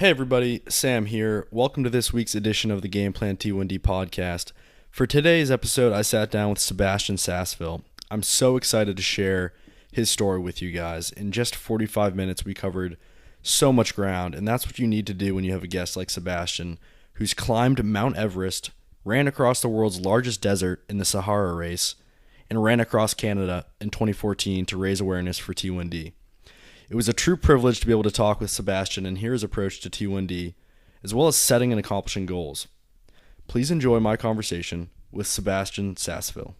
Hey everybody, Sam here. Welcome to this week's edition of the Game Plan T1D Podcast. For today's episode, I sat down with Sébastien Sasseville. I'm so excited to share his story with you guys. In just 45 minutes, we covered so much ground, and that's what you need to do when you have a guest like Sébastien, who's climbed Mount Everest, ran across the world's largest desert in the Sahara Race, and ran across Canada in 2014 to raise awareness for T1D. It was a true privilege to be able to talk with Sébastien and hear his approach to T1D, as well as setting and accomplishing goals. Please enjoy my conversation with Sébastien Sasseville.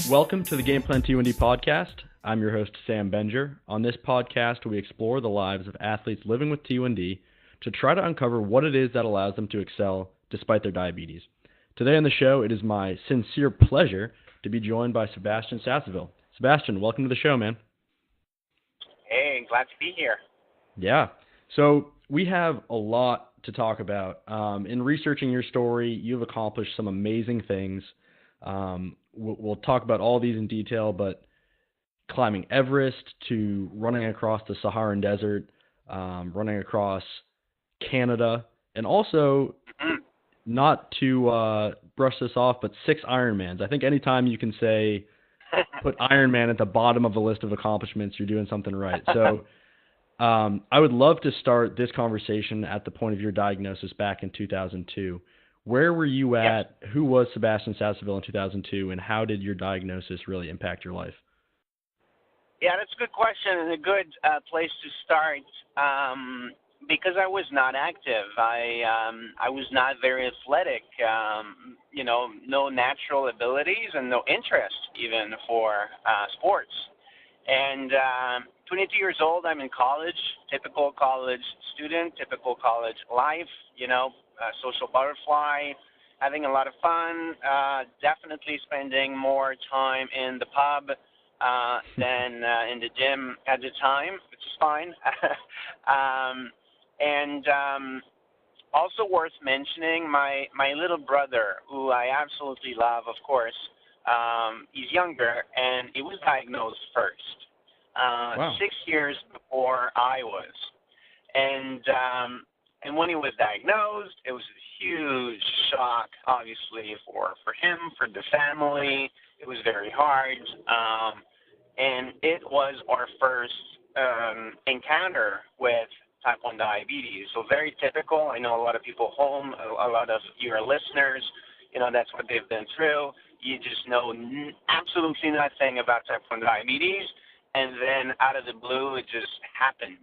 Welcome to the Game Plan T1D Podcast. I'm your host, Sam Benger. On this podcast, we explore the lives of athletes living with T1D to try to uncover what it is that allows them to excel despite their diabetes. Today on the show, it is my sincere pleasure to be joined by Sébastien Sasseville. Sébastien, welcome to the show, man. Hey, glad to be here. Yeah. So we have a lot to talk about. In researching your story, you've accomplished some amazing things. We'll talk about all these in detail, but climbing Everest to running across the Saharan Desert, running across Canada, and also... Not to brush this off, but 6 Ironmans. I think anytime you can say, put Ironman at the bottom of the list of accomplishments, you're doing something right. So I would love to start this conversation at the point of your diagnosis back in 2002. Where were you at? Yep. Who was Sébastien Sasseville in 2002, and how did your diagnosis really impact your life? Yeah, that's a good question and a good place to start. Because I was not active, I was not very athletic, no natural abilities and no interest even for sports. And 22 years old, I'm in college, typical college student, typical college life, social butterfly, having a lot of fun, definitely spending more time in the pub than in the gym at the time, which is fine. And also worth mentioning, my little brother, who I absolutely love, of course, he's younger, and he was diagnosed first, Wow. 6 years before I was. And when he was diagnosed, it was a huge shock, obviously, for him, for the family. It was very hard, and it was our first encounter with type 1 diabetes. So very typical. I know a lot of people home, a lot of your listeners, that's what they've been through. You just know absolutely nothing about type 1 diabetes, and then out of the blue, it just happens.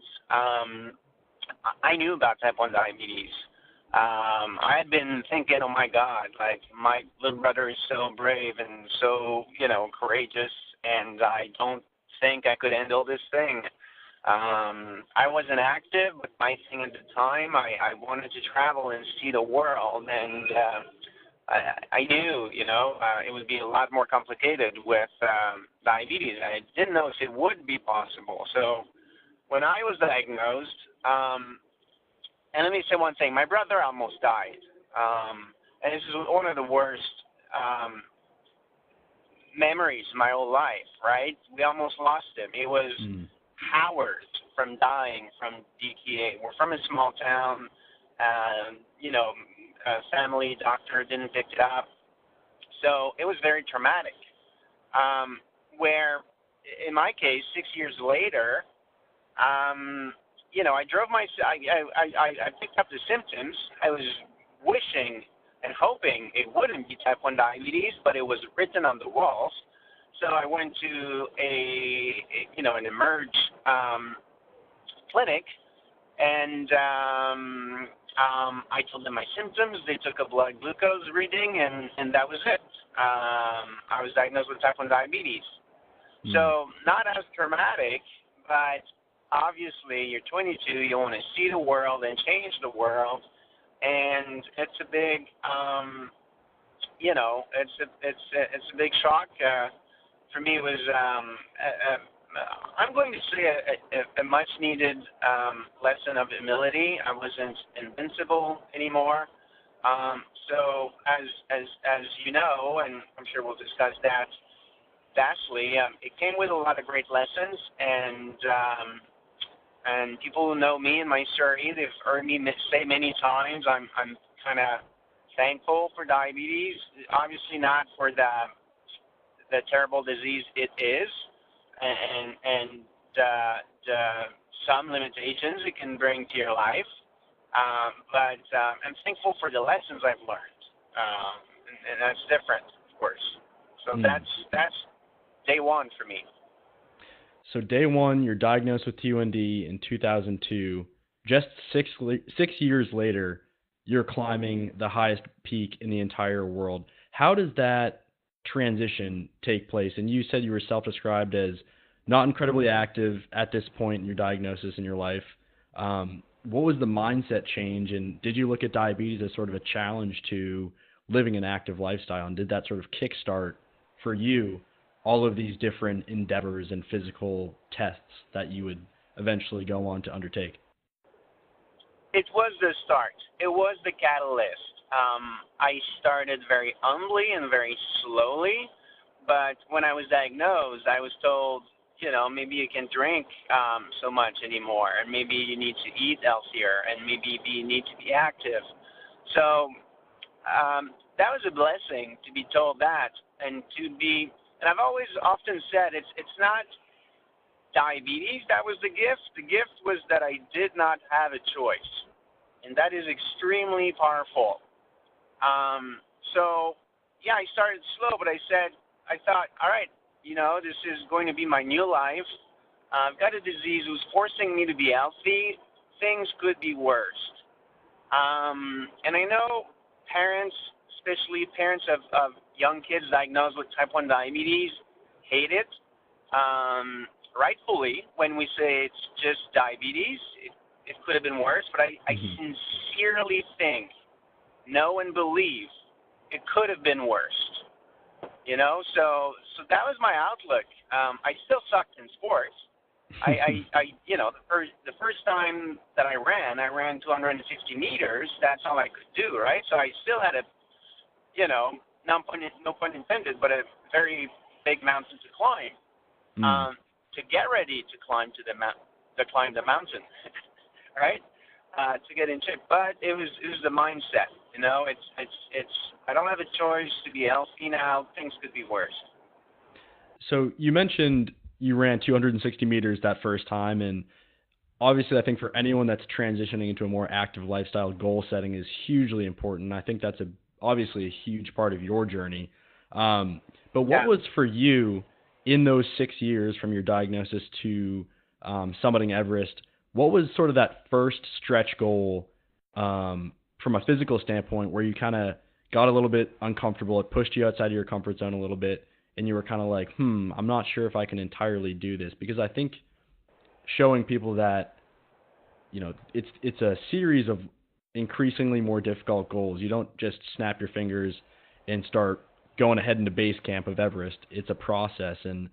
I knew about type 1 diabetes. I had been thinking, oh my God, like my little brother is so brave and so, courageous, and I don't think I could handle this thing. I wasn't active, but my thing at the time, I wanted to travel and see the world, and I knew, it would be a lot more complicated with diabetes. I didn't know if it would be possible. So when I was diagnosed, and let me say one thing, my brother almost died, and this is one of the worst memories of my whole life, right? We almost lost him. It was... hours from dying from DKA. We're from a small town, family doctor didn't pick it up. So it was very traumatic. Where, in my case, 6 years later, I picked up the symptoms. I was wishing and hoping it wouldn't be type 1 diabetes, but it was written on the walls. So I went to an Emerge clinic, and I told them my symptoms. They took a blood glucose reading, and that was it. I was diagnosed with type 1 diabetes. So not as traumatic, but obviously you're 22, you want to see the world and change the world, and it's a big, it's a big shock. For me, it was, I'm going to say a much-needed lesson of humility. I wasn't invincible anymore. So as you know, and I'm sure we'll discuss that, vastly. It came with a lot of great lessons, and people who know me and my story, they've heard me say many times, I'm kind of thankful for diabetes. Obviously not for the terrible disease it is, and some limitations it can bring to your life. But I'm thankful for the lessons I've learned, and that's different, of course. So that's day one for me. So day one, you're diagnosed with T1D in 2002. Just 6 years later, you're climbing the highest peak in the entire world. How does that transition take place? And you said you were self-described as not incredibly active at this point in your diagnosis in your life. What was the mindset change, and did you look at diabetes as sort of a challenge to living an active lifestyle? And did that sort of kickstart for you all of these different endeavors and physical tests that you would eventually go on to undertake? It was the start. It was the catalyst. I started very humbly and very slowly, but when I was diagnosed, I was told, maybe you can't drink so much anymore, and maybe you need to eat healthier, and maybe you need to be active. So that was a blessing to be told that, and I've always often said it's not diabetes that was the gift. The gift was that I did not have a choice, and that is extremely powerful. So I started slow, but I thought, all right, this is going to be my new life. I've got a disease who's forcing me to be healthy. Things could be worse. And I know parents, especially parents of young kids diagnosed with type 1 diabetes, hate it. Rightfully, when we say it's just diabetes, it could have been worse, but I sincerely think, know and believe it could have been worse. So that was my outlook. I still sucked in sports. The first time that I ran 250 meters. That's all I could do, right? So I still had a, no pun intended, but a very big mountain to climb. To get ready to climb the mountain, right? To get in shape. But it was the mindset. It's I don't have a choice to be healthy now. Things could be worse. So you mentioned you ran 260 meters that first time, and obviously I think for anyone that's transitioning into a more active lifestyle, goal setting is hugely important. I think that's obviously a huge part of your journey. But what was for you in those 6 years from your diagnosis to summiting Everest, what was sort of that first stretch goal from a physical standpoint where you kind of got a little bit uncomfortable, it pushed you outside of your comfort zone a little bit, and you were kind of like, I'm not sure if I can entirely do this? Because I think showing people that, it's a series of increasingly more difficult goals. You don't just snap your fingers and start going ahead into base camp of Everest. It's a process. And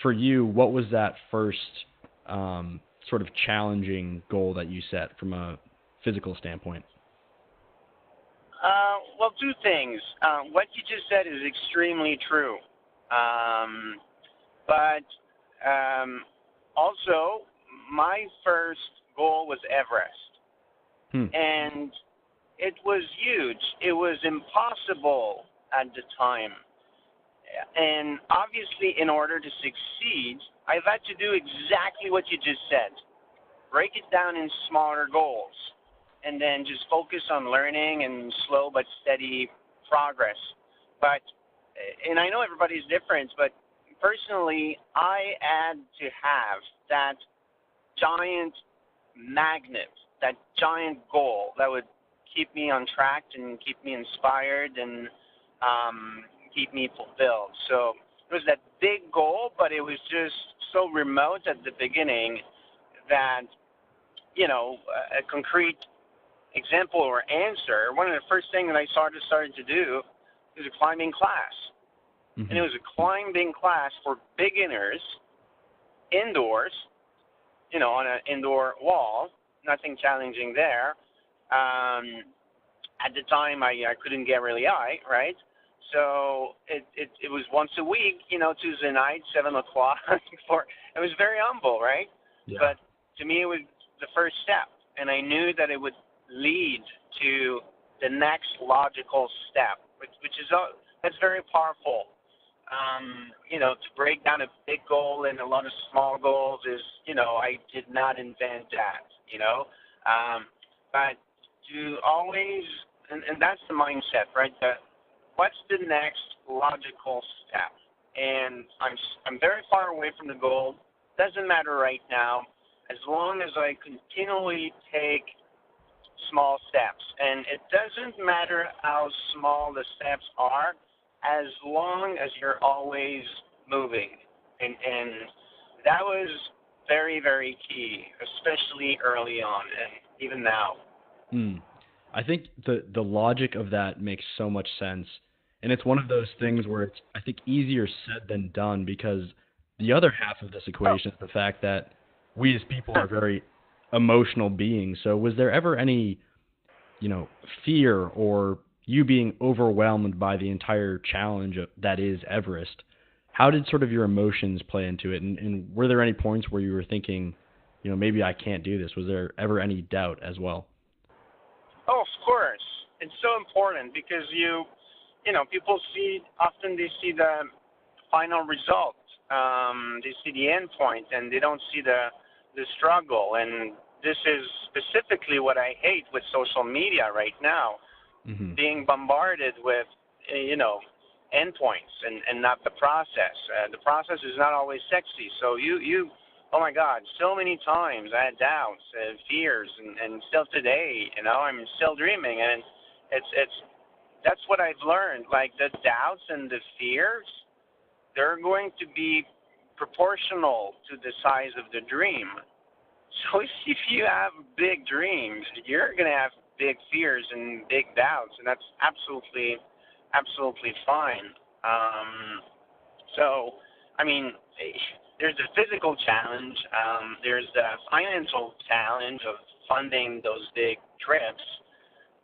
for you, what was that first sort of challenging goal that you set from a physical standpoint? Well, two things. What you just said is extremely true. But also, my first goal was Everest. And it was huge. It was impossible at the time. And obviously, in order to succeed, I've had to do exactly what you just said. Break it down in smaller goals, and then just focus on learning and slow but steady progress. And I know everybody's different, but personally, I had to have that giant magnet, that giant goal that would keep me on track and keep me inspired and keep me fulfilled. So it was that big goal, but it was just so remote at the beginning that, a concrete example or answer, one of the first things that I started to do was a climbing class. And it was a climbing class for beginners, indoors, on an indoor wall, nothing challenging there. At the time, I couldn't get really high, right? So it was once a week, Tuesday night, 7 o'clock. It was very humble, right? Yeah. But to me, it was the first step, and I knew that it would lead to the next logical step, which is that's very powerful. To break down a big goal in a lot of small goals is, I did not invent that, but to always, and that's the mindset, right? What's the next logical step? And I'm very far away from the goal. Doesn't matter right now, as long as I continually take small steps. And it doesn't matter how small the steps are, as long as you're always moving. And that was very, very key, especially early on and even now. I think the logic of that makes so much sense. And it's one of those things where it's, I think, easier said than done, because the other half of this equation is the fact that we as people are very emotional beings. So was there ever any, fear or you being overwhelmed by the entire challenge that is Everest? How did sort of your emotions play into it? And were there any points where you were thinking, maybe I can't do this? Was there ever any doubt as well? Oh, of course. It's so important because people often they see the final result. They see the end point and they don't see the struggle. And this is specifically what I hate with social media right now, being bombarded with, endpoints and not the process. The process is not always sexy. So oh my God, so many times I had doubts, fears, and still today, I'm still dreaming. And that's what I've learned. Like the doubts and the fears, they're going to be proportional to the size of the dream. So if you have big dreams, you're going to have big fears and big doubts, and that's absolutely fine. There's the physical challenge. There's the financial challenge of funding those big trips.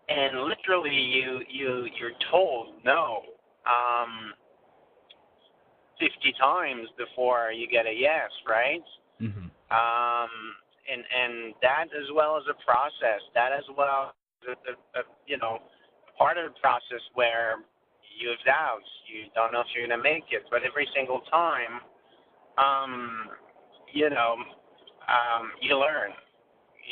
And literally, you're told no 50 times before you get a yes, right? And that as well as a process, that as well as part of the process where you have doubts, you don't know if you're going to make it, but every single time, you learn.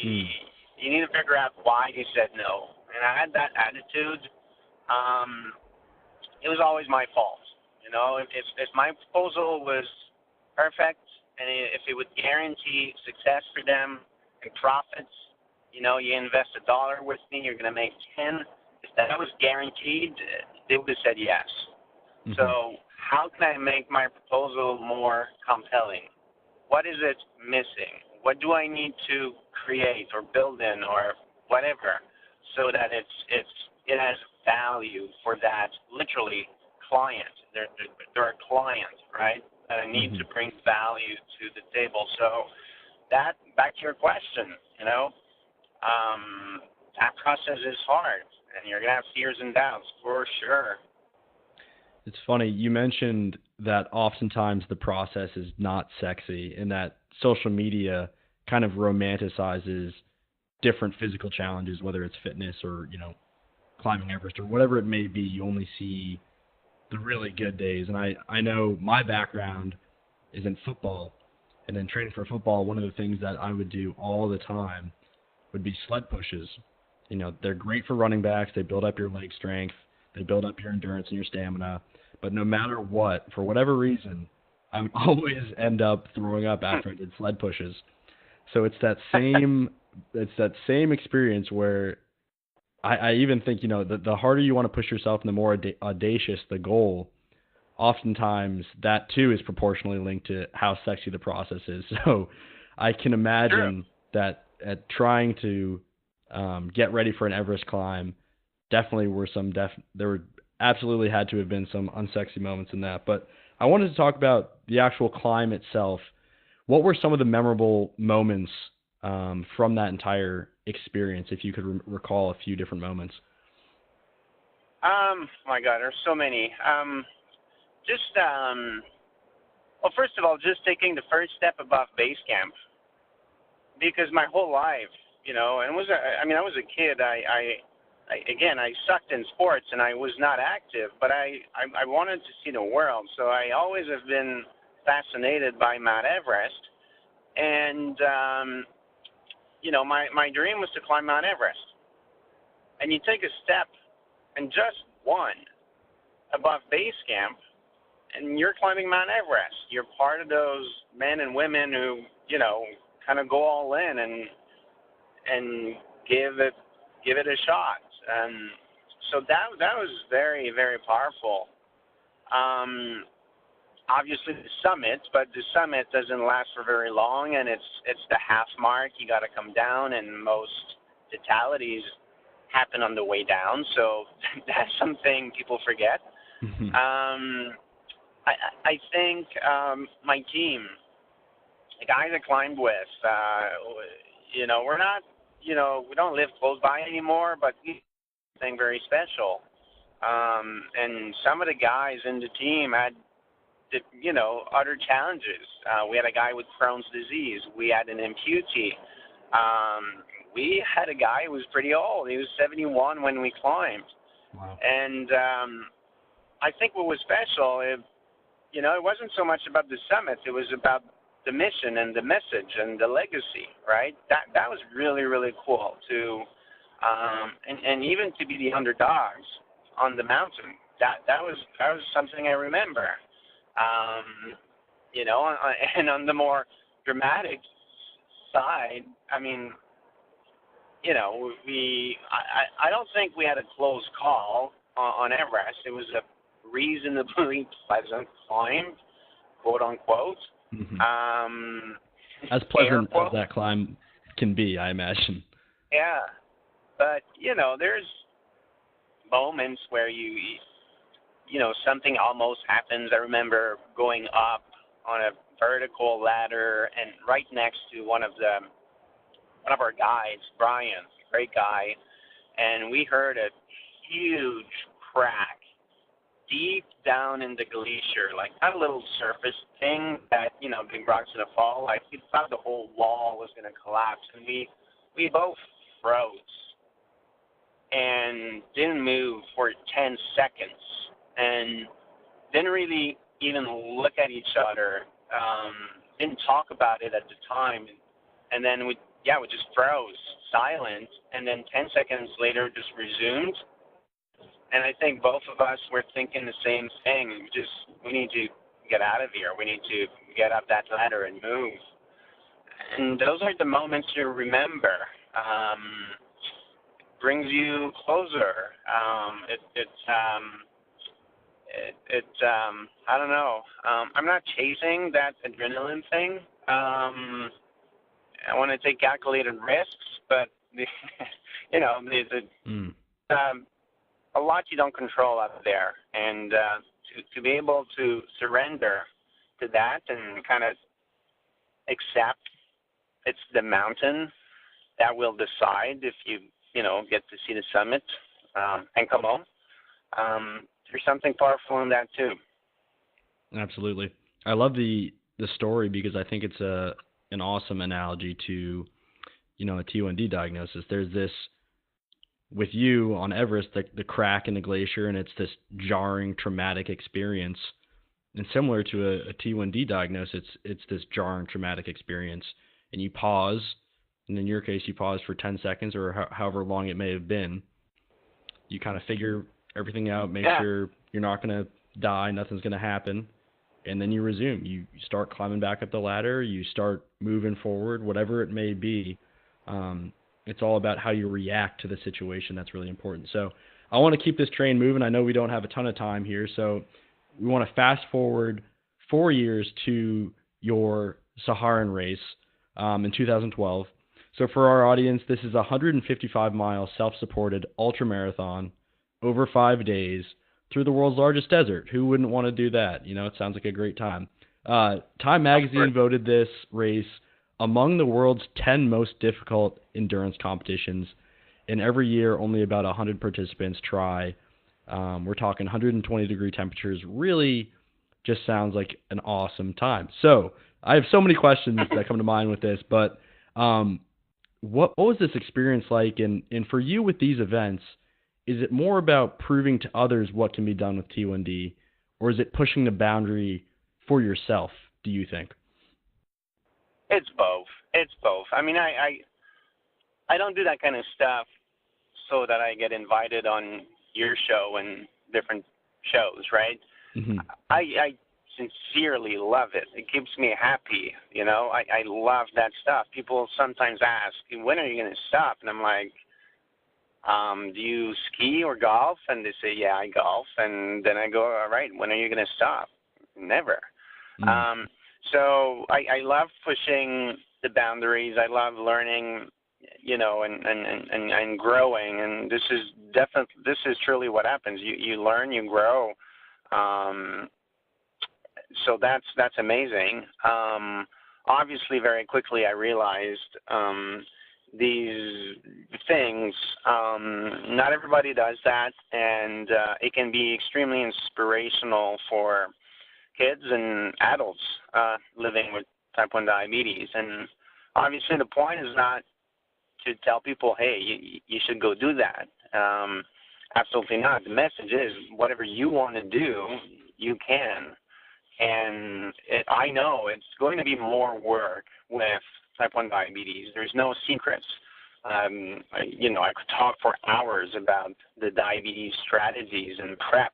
You need to figure out why you said no. And I had that attitude. It was always my fault. If my proposal was perfect and if it would guarantee success for them and profits, you invest $1 with me, you're going to make 10. If that was guaranteed, they would have said yes. So how can I make my proposal more compelling? What is it missing? What do I need to create or build in or whatever, so that it has value for that literally client. They're a client, right? That I need to bring value to the table. So that, back to your question, that process is hard, and you're gonna have fears and doubts for sure. It's funny, you mentioned that oftentimes the process is not sexy, and that social media kind of romanticizes different physical challenges, whether it's fitness or, climbing Everest or whatever it may be. You only see the really good days. And I know my background is in football, and in training for football, one of the things that I would do all the time would be sled pushes. They're great for running backs. They build up your leg strength. They build up your endurance and your stamina. But no matter what, for whatever reason, I would always end up throwing up after I did sled pushes. So it's that same experience where I even think, the harder you want to push yourself and the more audacious the goal, oftentimes that too is proportionally linked to how sexy the process is. So I can imagine that at trying to get ready for an Everest climb, definitely there absolutely had to have been some unsexy moments in that. But I wanted to talk about the actual climb itself. What were some of the memorable moments from that entire experience, if you could recall a few different moments? My God, there's so many. Well, first of all, just taking the first step above base camp, because my whole life, and I was a kid. I sucked in sports and I was not active, but I wanted to see the world. So I always have been fascinated by Mount Everest. And, my dream was to climb Mount Everest. And you take a step, and just one, above base camp, and you're climbing Mount Everest. You're part of those men and women who, kind of go all in and give it a shot. And so that was very, very powerful. Obviously the summit, but the summit doesn't last for very long, and it's the half mark. You got to come down, and most fatalities happen on the way down. So that's something people forget. I think my team, the guys I climbed with, we're not, we don't live close by anymore, but something very special. And some of the guys in the team had, other challenges. We had a guy with Crohn's disease. We had an amputee. We had a guy who was pretty old. He was 71 when we climbed. Wow. And I think what was special, it wasn't so much about the summit. It was about the mission and the message and the legacy, right? That was really, really cool to, and even to be the underdogs on the mountain. That was something I remember. And on the more dramatic side, I don't think we had a close call on Everest. It was a reasonably pleasant climb, quote unquote. Mm-hmm. As pleasant as that climb can be, I imagine. Yeah, but there's moments where something almost happens. I remember going up on a vertical ladder and right next to one of our guides, Brian, great guy, and we heard a huge crack deep down in the glacier, like not a little surface thing that, big rocks gonna fall. Like we thought the whole wall was gonna collapse, and we both froze and didn't move for 10 seconds and didn't really even look at each other, didn't talk about it at the time, and then we just froze, silent, and then 10 seconds later just resumed. And I think both of us were thinking the same thing. We need to get out of here. We need to get up that ladder and move. And those are the moments you remember. Brings you closer. I don't know. I'm not chasing that adrenaline thing. I want to take calculated risks, but a lot you don't control out there, and to be able to surrender to that and kind of accept it's the mountain that will decide if you get to see the summit and come home. There's something powerful in that too. Absolutely. I love the story because I think it's an awesome analogy to a T1D diagnosis. There's this, with you on Everest, the crack in the glacier, and it's this jarring, traumatic experience. And similar to a T1D diagnosis, it's this jarring, traumatic experience. And you pause, and in your case, you pause for 10 seconds or however long it may have been. You kind of figure everything out, make sure you're not going to die, nothing's going to happen. And then you resume. You start climbing back up the ladder. You start moving forward, whatever it may be. It's all about how you react to the situation. That's really important. So I want to keep this train moving. I know we don't have a ton of time here, so we want to fast forward 4 years to your Sahara Race in 2012. So for our audience, this is a 155-mile self-supported ultramarathon over 5 days through the world's largest desert. Who wouldn't want to do that? It sounds like a great time. Time Magazine voted this race among the world's 10 most difficult endurance competitions, and every year only about 100 participants try We're talking 120-degree temperatures. Really just sounds like an awesome time. So I have so many questions that come to mind with this, but what was this experience like? And for you with these events, is it more about proving to others what can be done with T1D, or is it pushing the boundary for yourself, do you think? It's both. It's both. I mean, I don't do that kind of stuff so that I get invited on your show and different shows, right? Mm-hmm. I sincerely love it. It keeps me happy, you know. I love that stuff. People sometimes ask, when are you going to stop? And I'm like, do you ski or golf? And they say, yeah, I golf. And then I go, all right, when are you going to stop? Never. Mm-hmm. So I love pushing the boundaries. I love learning, you know, and growing. And this is truly what happens. You learn, you grow. So that's amazing. Obviously, very quickly I realized these things. Not everybody does that, and it can be extremely inspirational for kids and adults living with type 1 diabetes. And obviously, the point is not to tell people, hey, you should go do that. Absolutely not. The message is whatever you want to do, you can. And I know it's going to be more work with type 1 diabetes. There's no secrets. I could talk for hours about the diabetes strategies and prep,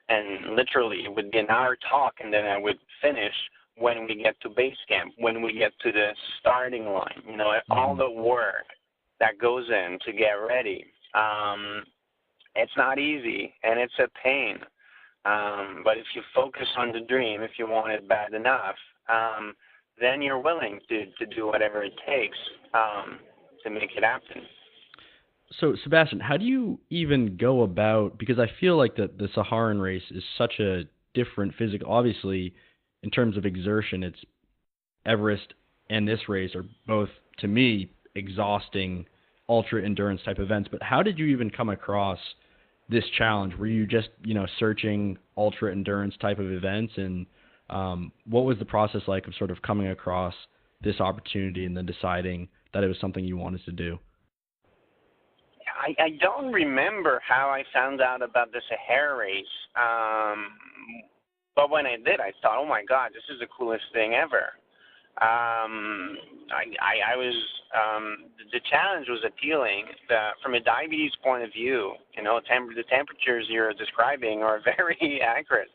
and literally it would be an hour talk, and then I would finish when we get to base camp, when we get to the starting line, you know, all the work that goes in to get ready. It's not easy, and it's a pain. But if you focus on the dream, if you want it bad enough, then you're willing to do whatever it takes to make it happen. So, Sébastien, how do you even go about, because I feel like the Saharan race is such a different physical, obviously, in terms of exertion, it's Everest and this race are both, to me, exhausting ultra endurance type events. But how did you even come across this challenge? Were you just, searching ultra endurance type of events, and what was the process like of sort of coming across this opportunity and then deciding that it was something you wanted to do? I don't remember how I found out about the Sahara Race, but when I did, I thought, oh my God, this is the coolest thing ever. I was the challenge was appealing. From a diabetes point of view, you know, the temperatures you're describing are very accurate.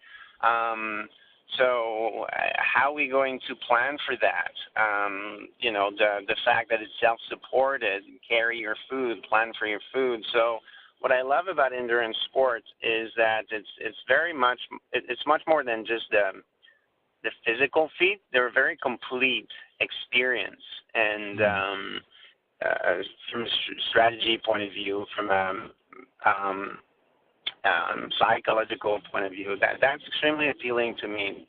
So how are we going to plan for that? The fact that it's self-supported, carry your food, plan for your food. So what I love about endurance sports is that it's much more than just the physical feat. They're a very complete experience, and from a strategy point of view, from a psychological point of view, that's extremely appealing to me.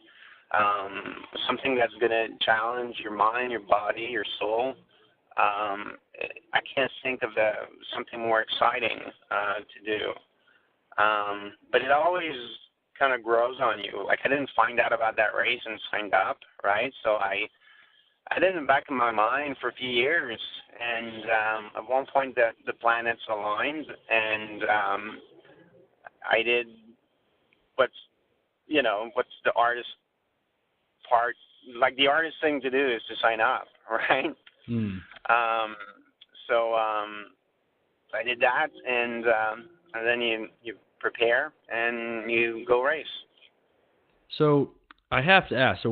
Something that's going to challenge your mind, your body, your soul. I can't think of something more exciting to do. But it always kind of grows on you. Like, I didn't find out about that race and signed up, right? So I did it in the back of my mind for a few years, and at one point the planets aligned, and I did what's the artist part. Like, the artist thing to do is to sign up, right? So I did that, and then you prepare and you go race. So I have to ask,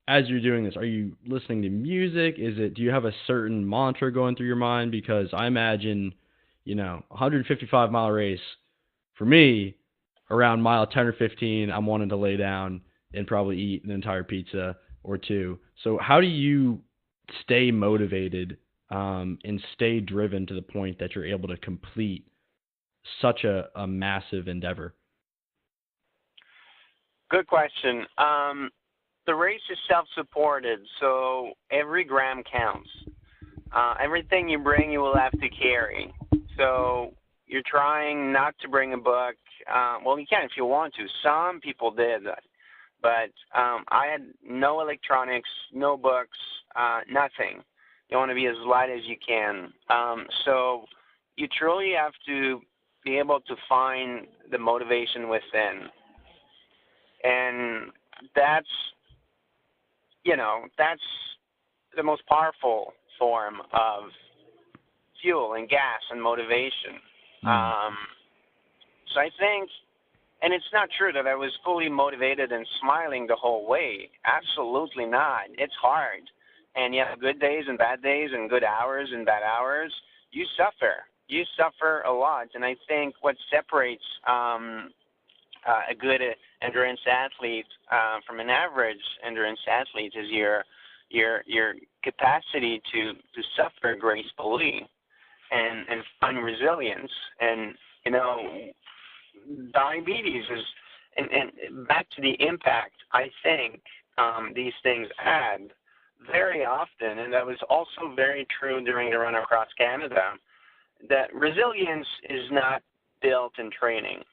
as you're doing this, are you listening to music? Do you have a certain mantra going through your mind? Because I imagine, 155-mile race, for me, around mile 10 or 15, I'm wanting to lay down and probably eat an entire pizza or two. So how do you stay motivated and stay driven to the point that you're able to complete such a massive endeavor? Good question. The race is self-supported, so every gram counts. Everything you bring, you will have to carry. So you're trying not to bring a book. Well, you can if you want to. Some people did, but I had no electronics, no books, nothing. You want to be as light as you can. So you truly have to be able to find the motivation within. And that's the most powerful form of fuel and gas and motivation. So I think, and it's not true that I was fully motivated and smiling the whole way. Absolutely not. It's hard. And you have good days and bad days and good hours and bad hours. You suffer. You suffer a lot. And I think what separates a good endurance athlete from an average endurance athlete is your capacity to suffer gracefully and find resilience. And diabetes is, and back to the impact I think these things add very often, and that was also very true during the run across Canada, that resilience is not built in training.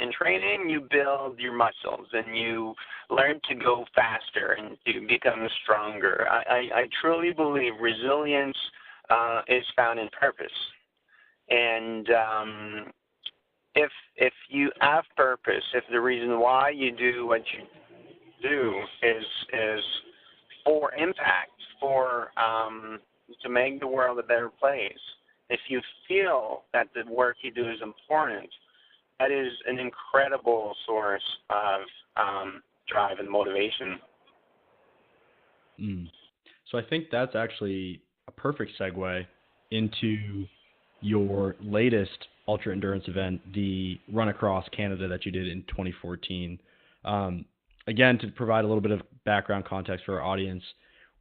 In training, you build your muscles and you learn to go faster and to become stronger. I truly believe resilience is found in purpose. And if you have purpose, if the reason why you do what you do is for impact, for to make the world a better place, if you feel that the work you do is important, that is an incredible source of drive and motivation. So I think that's actually a perfect segue into your latest ultra endurance event, the Run Across Canada that you did in 2014. Again, to provide a little bit of background context for our audience,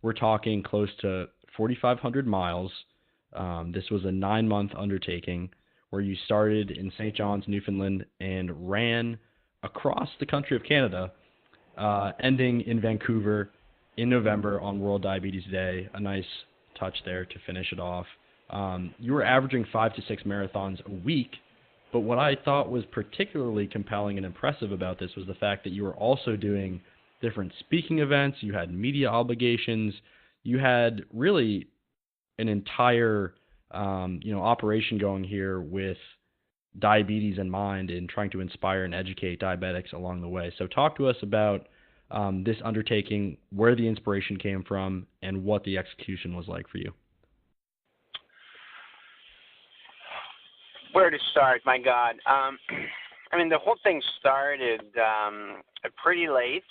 we're talking close to 4,500 miles. This was a 9-month undertaking where you started in St. John's, Newfoundland, and ran across the country of Canada, ending in Vancouver in November on World Diabetes Day. A nice touch there to finish it off. You were averaging 5 to 6 marathons a week, but what I thought was particularly compelling and impressive about this was the fact that you were also doing different speaking events, you had media obligations, you had really an entire operation going here with diabetes in mind and trying to inspire and educate diabetics along the way. So talk to us about this undertaking, where the inspiration came from, and what the execution was like for you. Where to start? My God. The whole thing started pretty late,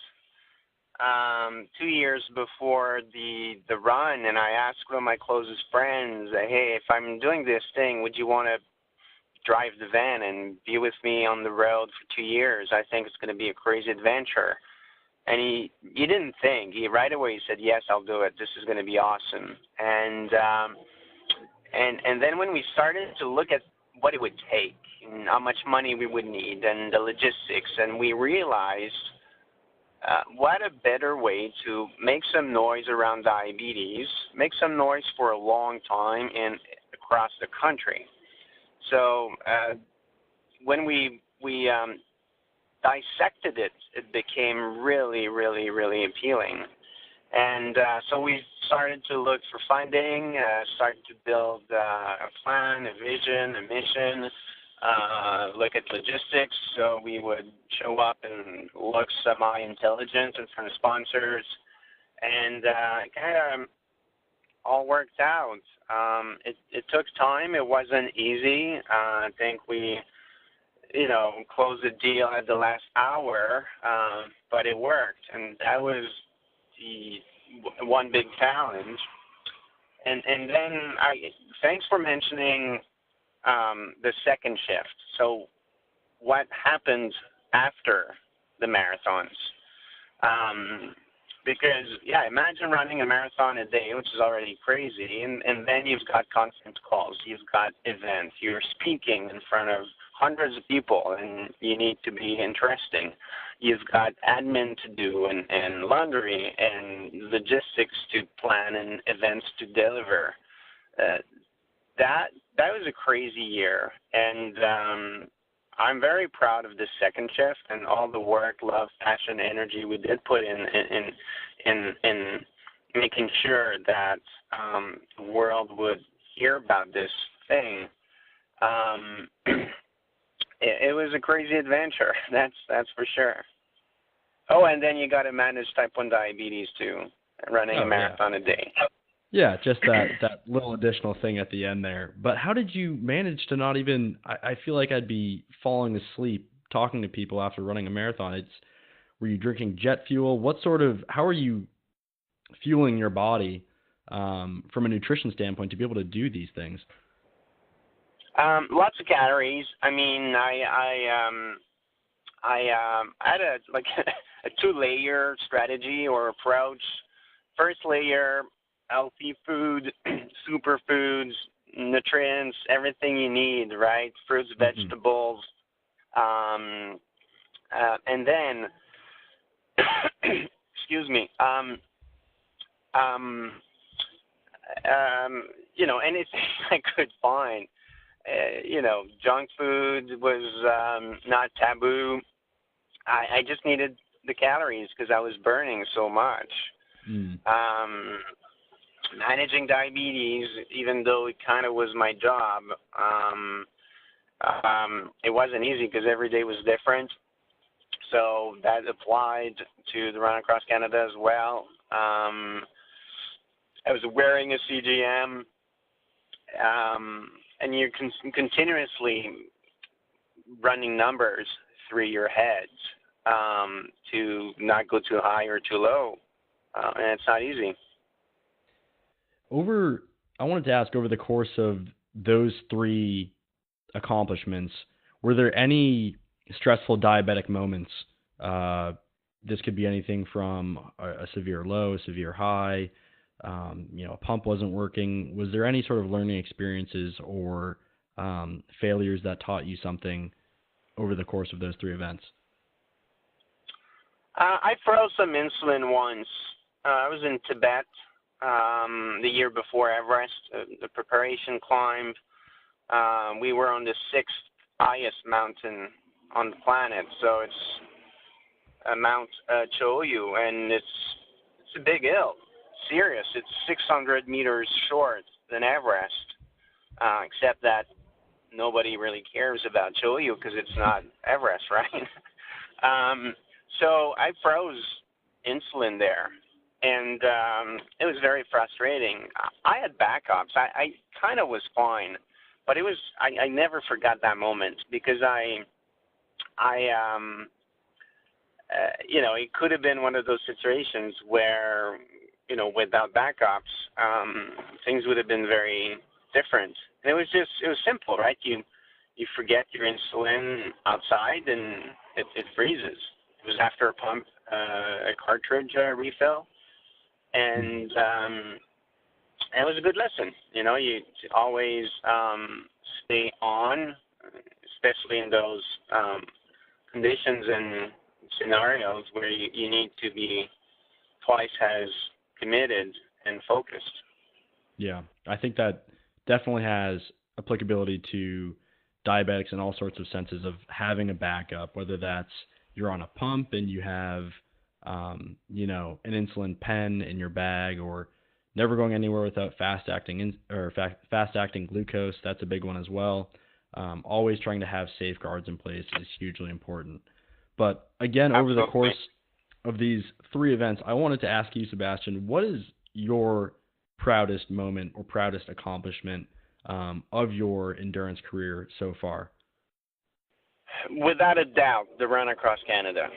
2 years before the run, and I asked one of my closest friends, hey, if I'm doing this thing, would you want to drive the van and be with me on the road for 2 years? I think it's going to be a crazy adventure. And he didn't think. He right away said, yes, I'll do it. This is going to be awesome. And then when we started to look at what it would take and how much money we would need and the logistics, and we realized what a better way to make some noise around diabetes, make some noise for a long time and across the country. So when we dissected it, it became really, really, really appealing. And so we started to look for funding, started to build a plan, a vision, a mission, look at logistics. So we would show up and look semi-intelligent in front of sponsors. And it kind of all worked out. It took time. It wasn't easy. I think we closed the deal at the last hour, but it worked. And that was the one big challenge. And then thanks for mentioning the second shift. So what happened after the marathons? Because, imagine running a marathon a day, which is already crazy, and then you've got conference calls, you've got events, you're speaking in front of hundreds of people, and you need to be interesting. You've got admin to do and laundry and logistics to plan and events to deliver. That that was a crazy year, and I'm very proud of this second shift and all the work, love, passion, energy we did put in making sure that the world would hear about this thing. It was a crazy adventure. That's for sure. Oh, and then you got to manage type 1 diabetes too, running a marathon a day. Yeah, just that little additional thing at the end there. But how did you manage to not even? I feel like I'd be falling asleep talking to people after running a marathon. Were you drinking jet fuel? How are you fueling your body from a nutrition standpoint to be able to do these things? Lots of calories. I mean, I had a 2-layer strategy or approach. First layer, healthy food, superfoods, nutrients, everything you need, right? Fruits, vegetables, and then, excuse me, anything I could find. Junk food was not taboo. I just needed the calories because I was burning so much. Managing diabetes, even though it kind of was my job, it wasn't easy because every day was different. So that applied to the run across Canada as well. I was wearing a CGM, and you're continuously running numbers through your head to not go too high or too low, and it's not easy. I wanted to ask, over the course of those 3 accomplishments, were there any stressful diabetic moments? This could be anything from a severe low, a severe high, a pump wasn't working. Was there any sort of learning experiences or failures that taught you something over the course of those 3 events? I froze some insulin once. I was in Tibet the year before Everest, the preparation climb. We were on the 6th highest mountain on the planet, so it's Mount Choyu, and it's a big hill. Serious. It's 600 meters short than Everest, except that nobody really cares about Choyu because it's not Everest, right? So I froze insulin there, and it was very frustrating. I had backups. I kind of was fine, but I never forgot that moment because it could have been one of those situations where, without backups, things would have been very different. And it was simple, right? You forget your insulin outside and it freezes. It was after a pump, a cartridge refill, and it was a good lesson. You always stay on, especially in those conditions and scenarios where you need to be twice as committed and focused. Yeah, I think that definitely has applicability to diabetics in all sorts of senses of having a backup, whether that's you're on a pump and you have, an insulin pen in your bag, or never going anywhere without fast-acting glucose. That's a big one as well. Always trying to have safeguards in place is hugely important. But again, over the course of these 3 events, I wanted to ask you, Sébastien, what is your proudest moment or proudest accomplishment of your endurance career so far? Without a doubt, the run across Canada.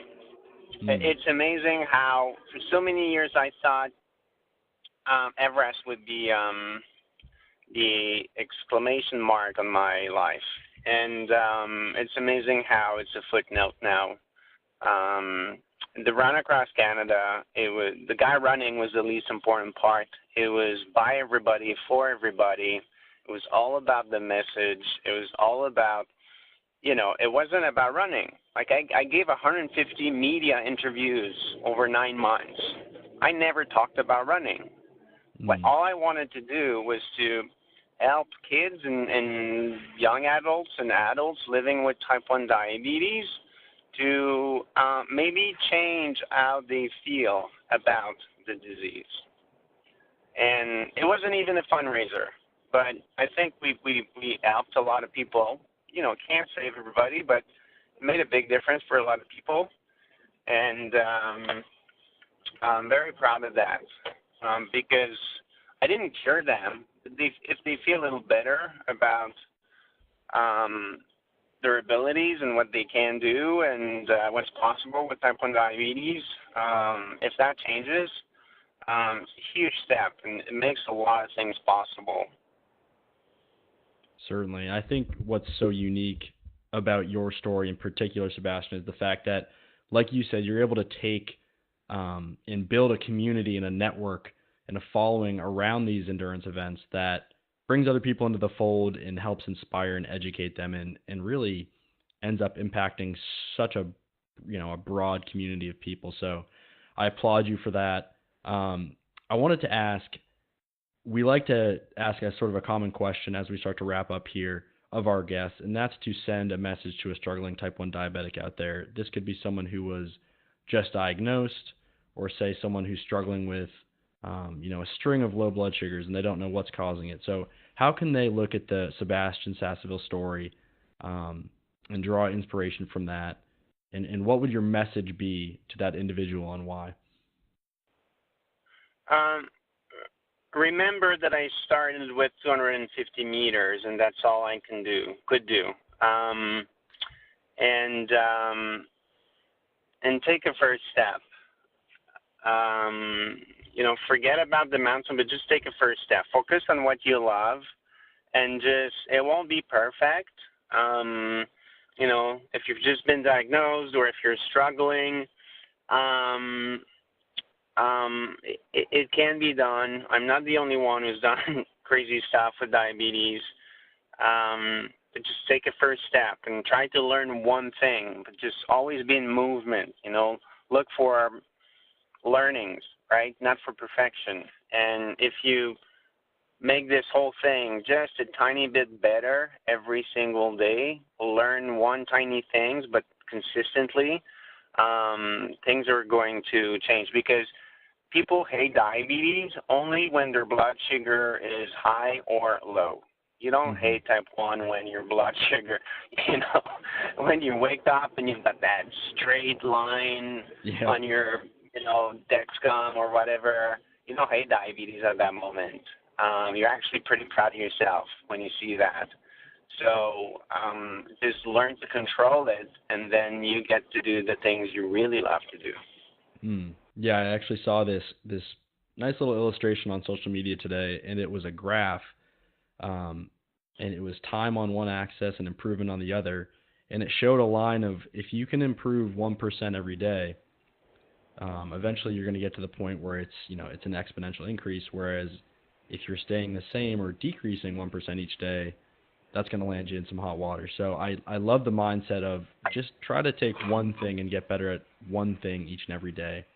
It's amazing how for so many years I thought Everest would be the exclamation mark on my life. And it's amazing how it's a footnote now. The run across Canada, the guy running was the least important part. It was by everybody, for everybody. It was all about the message. It was all about, it wasn't about running. Like I gave 150 media interviews over 9 months. I never talked about running. All I wanted to do was to help kids and young adults and adults living with type 1 diabetes to maybe change how they feel about the disease. And it wasn't even a fundraiser, but I think we helped a lot of people. You know, can't save everybody, but it made a big difference for a lot of people. And I'm very proud of that because I didn't cure them. If they feel a little better about their abilities and what they can do and what's possible with type 1 diabetes, if that changes, it's a huge step, and it makes a lot of things possible. Certainly. I think what's so unique about your story in particular, Sébastien, is the fact that, like you said, you're able to take and build a community and a network and a following around these endurance events that brings other people into the fold and helps inspire and educate them and really ends up impacting such a broad community of people. So I applaud you for that. I wanted to ask, we like to ask a sort of a common question as we start to wrap up here of our guests, and that's to send a message to a struggling type 1 diabetic out there. This could be someone who was just diagnosed, or say someone who's struggling with a string of low blood sugars and they don't know what's causing it. So how can they look at the Sébastien Sasseville story and draw inspiration from that? And what would your message be to that individual and why? Remember that I started with 250 meters, and that's all I could do. And take a first step. Forget about the mountain, but just take a first step. Focus on what you love, and it won't be perfect. If you've just been diagnosed or if you're struggling, it can be done. I'm not the only one who's done crazy stuff with diabetes. But just take a first step and try to learn one thing, but just always be in movement, look for learnings, right? Not for perfection. And if you make this whole thing just a tiny bit better every single day, learn one tiny things, but consistently, things are going to change, because people hate diabetes only when their blood sugar is high or low. You don't hate type 1 when your blood sugar, when you wake up and you've got that straight line on your, Dexcom or whatever. You don't hate diabetes at that moment. You're actually pretty proud of yourself when you see that. So just learn to control it, and then you get to do the things you really love to do. Yeah, I actually saw this nice little illustration on social media today, and it was a graph, and it was time on one axis and improvement on the other, and it showed a line of, if you can improve 1% every day, eventually you're going to get to the point where it's an exponential increase, whereas if you're staying the same or decreasing 1% each day, that's going to land you in some hot water. So I love the mindset of just try to take one thing and get better at one thing each and every day.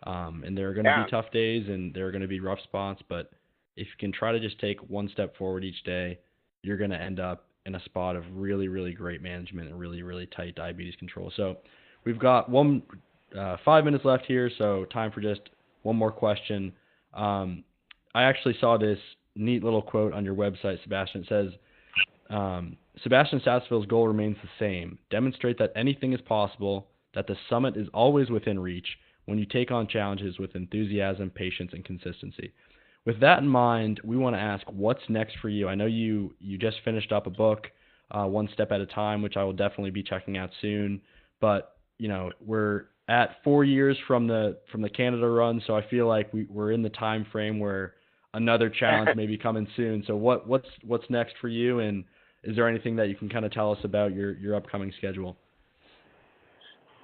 And there are going to be tough days and there are going to be rough spots, but if you can try to just take one step forward each day, you're going to end up in a spot of really, really great management and really, really tight diabetes control. So we've got 5 minutes left here, so time for just one more question. I actually saw this neat little quote on your website, Sébastien. It says, Sébastien Sasseville's goal remains the same. Demonstrate that anything is possible, that the summit is always within reach when you take on challenges with enthusiasm, patience, and consistency. With that in mind, we want to ask, what's next for you? I know you just finished up a book, One Step at a Time, which I will definitely be checking out soon. But we're at 4 years from the Canada run, so I feel like we're in the time frame where another challenge may be coming soon. So what's next for you, and is there anything that you can kind of tell us about your upcoming schedule?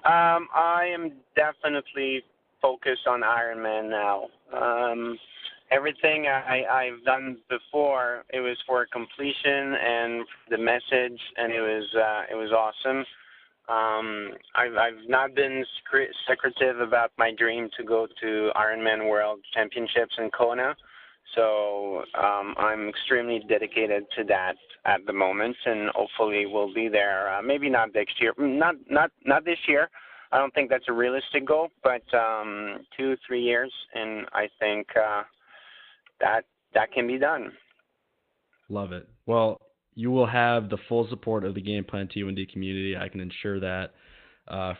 I am definitely focused on Ironman now. Everything I've done before, it was for completion and the message, and it was awesome. I've not been secretive about my dream to go to Ironman World Championships in Kona. So I'm extremely dedicated to that at the moment, and hopefully we'll be there. Maybe not next year, not this year. I don't think that's a realistic goal, but 2-3 years, and I think that can be done. Love it. Well, you will have the full support of the Game Plan T1D community. I can ensure that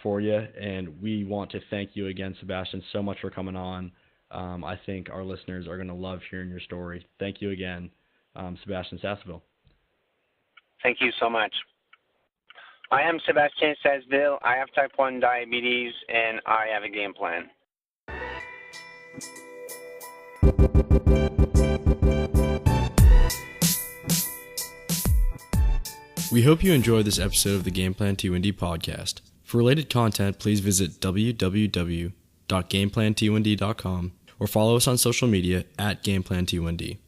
for you, and we want to thank you again, Sébastien, so much for coming on. I think our listeners are going to love hearing your story. Thank you again, Sébastien Sasseville. Thank you so much. I am Sébastien Sasseville. I have type 1 diabetes, and I have a game plan. We hope you enjoyed this episode of the Game Plan T1D podcast. For related content, please visit www.gameplant1d.com or follow us on social media at Game Plan T1D.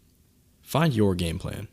Find your game plan.